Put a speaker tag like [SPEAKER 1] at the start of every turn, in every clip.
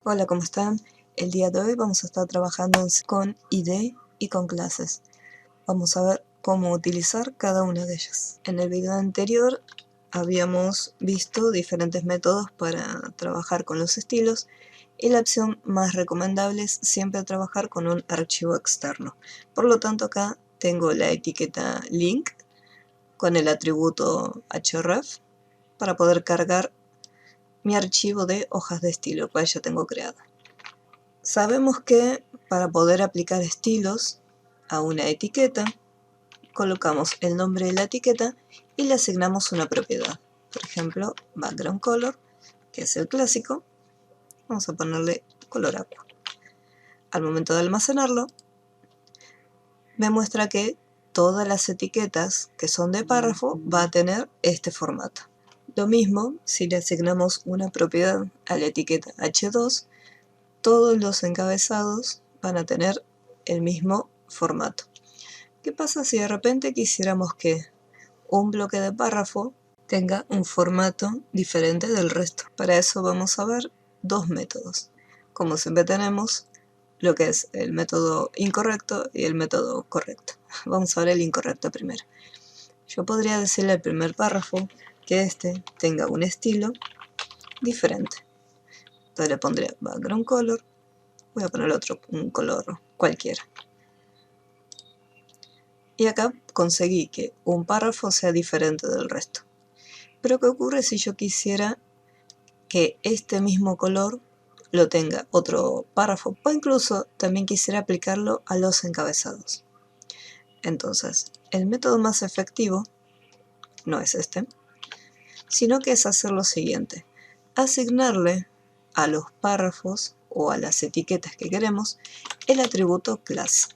[SPEAKER 1] Hola, ¿cómo están? El día de hoy vamos a estar trabajando con ID y con clases. Vamos a ver cómo utilizar cada una de ellas. En el video anterior habíamos visto diferentes métodos para trabajar con los estilos y la opción más recomendable es siempre trabajar con un archivo externo. Por lo tanto, acá tengo la etiqueta link con el atributo href para poder cargar mi archivo de hojas de estilo, el cual ya tengo creado. Sabemos que para poder aplicar estilos a una etiqueta, colocamos el nombre de la etiqueta y le asignamos una propiedad. Por ejemplo, background color, que es el clásico, vamos a ponerle color agua. Al momento de almacenarlo, me muestra que todas las etiquetas que son de párrafo va a tener este formato. Lo mismo si le asignamos una propiedad a la etiqueta H2, todos los encabezados van a tener el mismo formato. ¿Qué pasa si de repente quisiéramos que un bloque de párrafo tenga un formato diferente del resto? Para eso vamos a ver dos métodos. Como siempre tenemos lo que es el método incorrecto y el método correcto. Vamos a ver el incorrecto primero. Yo podría decirle al primer párrafo que este tenga un estilo diferente. Entonces le pondría background color. Voy a poner otro, un color cualquiera. Y acá conseguí que un párrafo sea diferente del resto. Pero ¿qué ocurre si yo quisiera que este mismo color lo tenga otro párrafo? O incluso también quisiera aplicarlo a los encabezados. Entonces, el método más efectivo no es este, sino que es hacer lo siguiente: asignarle a los párrafos o a las etiquetas que queremos el atributo class.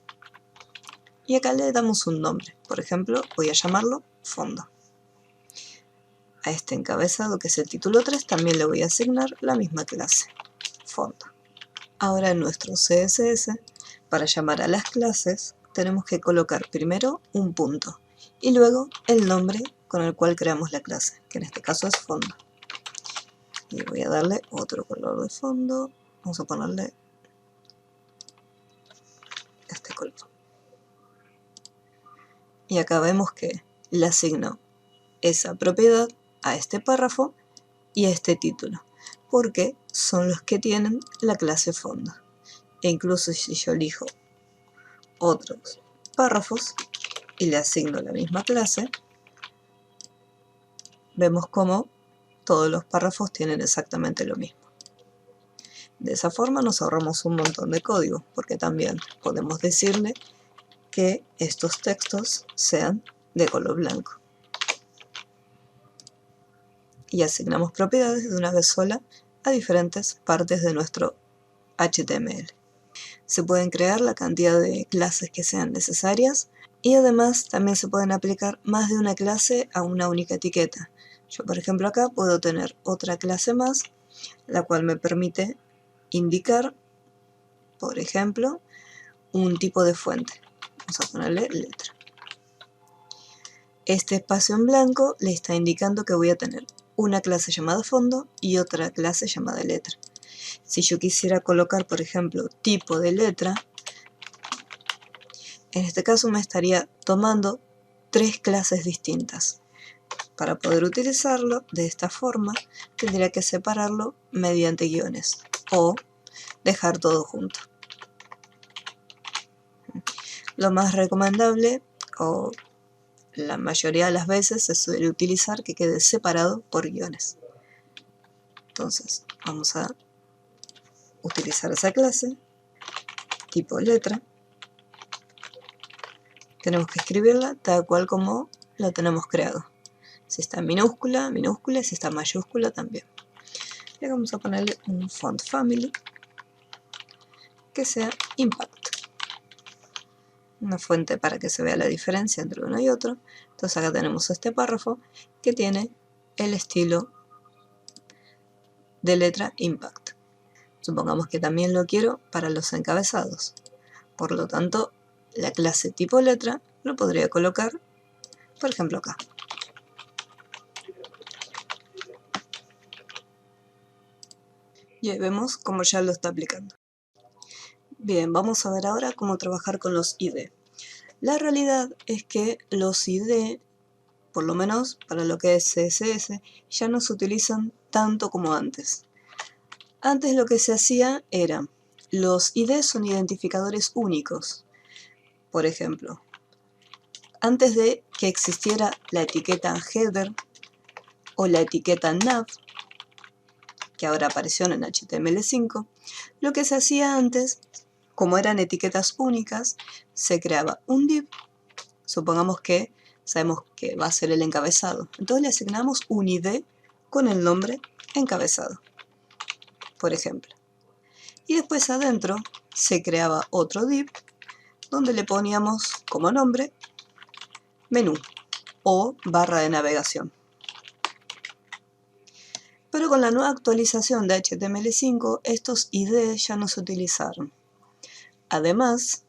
[SPEAKER 1] Y acá le damos un nombre. Por ejemplo, voy a llamarlo fondo. A este encabezado, que es el título 3, también le voy a asignar la misma clase, fondo. Ahora en nuestro CSS, para llamar a las clases, tenemos que colocar primero un punto y luego el nombre con el cual creamos la clase, que en este caso es fondo. Y voy a darle otro color de fondo. Vamos a ponerle este color. Y acá vemos que le asigno esa propiedad a este párrafo y a este título, porque son los que tienen la clase fondo. E incluso si yo elijo otros párrafos y le asigno la misma clase, vemos cómo todos los párrafos tienen exactamente lo mismo. De esa forma nos ahorramos un montón de código, porque también podemos decirle que estos textos sean de color blanco. Y asignamos propiedades de una vez sola a diferentes partes de nuestro HTML. Se pueden crear la cantidad de clases que sean necesarias y además también se pueden aplicar más de una clase a una única etiqueta. Yo, por ejemplo, acá puedo tener otra clase más, la cual me permite indicar, por ejemplo, un tipo de fuente. Vamos a ponerle letra. Este espacio en blanco le está indicando que voy a tener una clase llamada fondo y otra clase llamada letra. Si yo quisiera colocar, por ejemplo, tipo de letra, en este caso me estaría tomando tres clases distintas. Para poder utilizarlo de esta forma, tendría que separarlo mediante guiones o dejar todo junto. Lo más recomendable, o la mayoría de las veces, se suele utilizar que quede separado por guiones. Entonces, vamos a utilizar esa clase, tipo letra. Tenemos que escribirla tal cual como la tenemos creado. Si está en minúscula, minúscula, si está en mayúscula también. Y vamos a ponerle un font family que sea impact. Una fuente para que se vea la diferencia entre uno y otro. Entonces acá tenemos este párrafo que tiene el estilo de letra impact. Supongamos que también lo quiero para los encabezados. Por lo tanto, la clase tipo letra lo podría colocar, por ejemplo, acá. Y ahí vemos cómo ya lo está aplicando. Bien, vamos a ver ahora cómo trabajar con los ID. La realidad es que los ID, por lo menos para lo que es CSS, ya no se utilizan tanto como antes. Antes lo que se hacía era, los ID son identificadores únicos. Por ejemplo, antes de que existiera la etiqueta header o la etiqueta nav, que ahora apareció en HTML5, lo que se hacía antes, como eran etiquetas únicas, se creaba un div, supongamos que sabemos que va a ser el encabezado, entonces le asignamos un ID con el nombre encabezado, por ejemplo. Y después adentro se creaba otro div donde le poníamos como nombre menú o barra de navegación. Pero con la nueva actualización de HTML5, estos ID ya no se utilizaron. Además,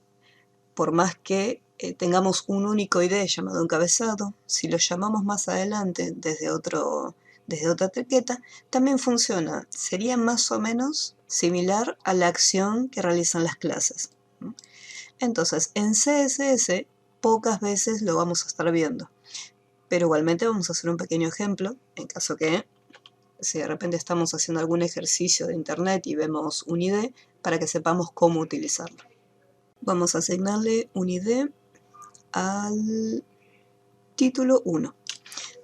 [SPEAKER 1] por más que tengamos un único ID llamado encabezado, si lo llamamos más adelante desde otra etiqueta, también funciona. Sería más o menos similar a la acción que realizan las clases. Entonces, en CSS pocas veces lo vamos a estar viendo, pero igualmente vamos a hacer un pequeño ejemplo, en caso que si de repente estamos haciendo algún ejercicio de internet y vemos un ID, para que sepamos cómo utilizarlo. Vamos a asignarle un ID al título 1.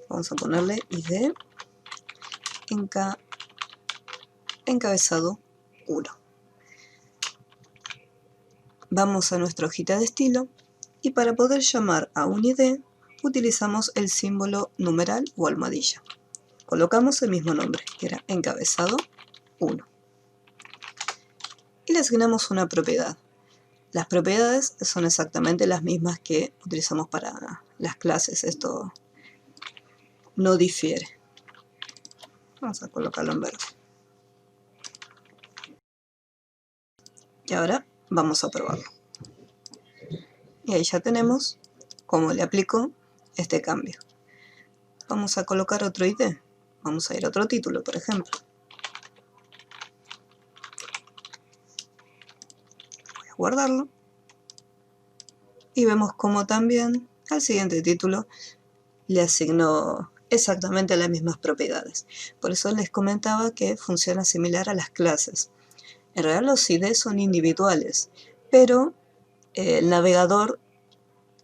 [SPEAKER 1] Vamos a ponerle ID encabezado 1. Vamos a nuestra hojita de estilo y para poder llamar a un ID utilizamos el símbolo numeral o almohadilla. Colocamos el mismo nombre, que era encabezado 1. Y le asignamos una propiedad. Las propiedades son exactamente las mismas que utilizamos para las clases, esto no difiere. Vamos a colocarlo en verde. Y ahora vamos a probarlo. Y ahí ya tenemos cómo le aplico este cambio. Vamos a colocar otro ID. Vamos a ir a otro título, por ejemplo. Voy a guardarlo. Y vemos cómo también al siguiente título le asignó exactamente las mismas propiedades. Por eso les comentaba que funciona similar a las clases. En realidad los ID son individuales, pero el navegador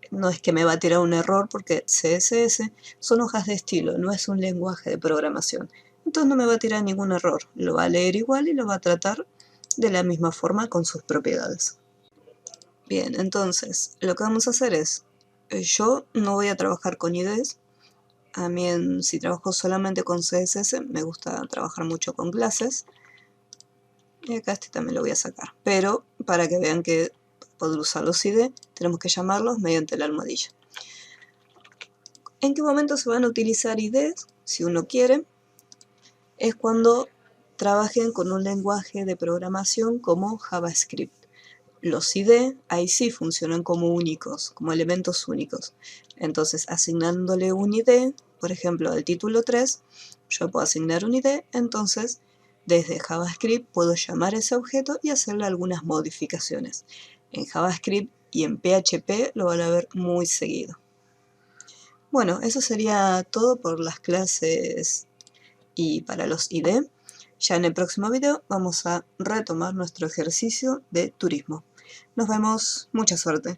[SPEAKER 1] no es que me va a tirar un error porque CSS son hojas de estilo, no es un lenguaje de programación. Entonces no me va a tirar ningún error, lo va a leer igual y lo va a tratar de la misma forma con sus propiedades. Bien, entonces lo que vamos a hacer es, yo no voy a trabajar con IDs, a mí si trabajo solamente con CSS me gusta trabajar mucho con clases, y acá este también lo voy a sacar, pero para que vean que para poder usar los ID tenemos que llamarlos mediante la almohadilla. ¿En qué momento se van a utilizar IDs? Si uno quiere, es cuando trabajen con un lenguaje de programación como JavaScript. Los ID ahí sí funcionan como únicos, como elementos únicos. Entonces, asignándole un ID, por ejemplo, al título 3, yo puedo asignar un ID, entonces desde JavaScript puedo llamar ese objeto y hacerle algunas modificaciones. En JavaScript y en PHP lo van a ver muy seguido. Bueno, eso sería todo por las clases y para los ID. Ya en el próximo video vamos a retomar nuestro ejercicio de turismo. Nos vemos, mucha suerte.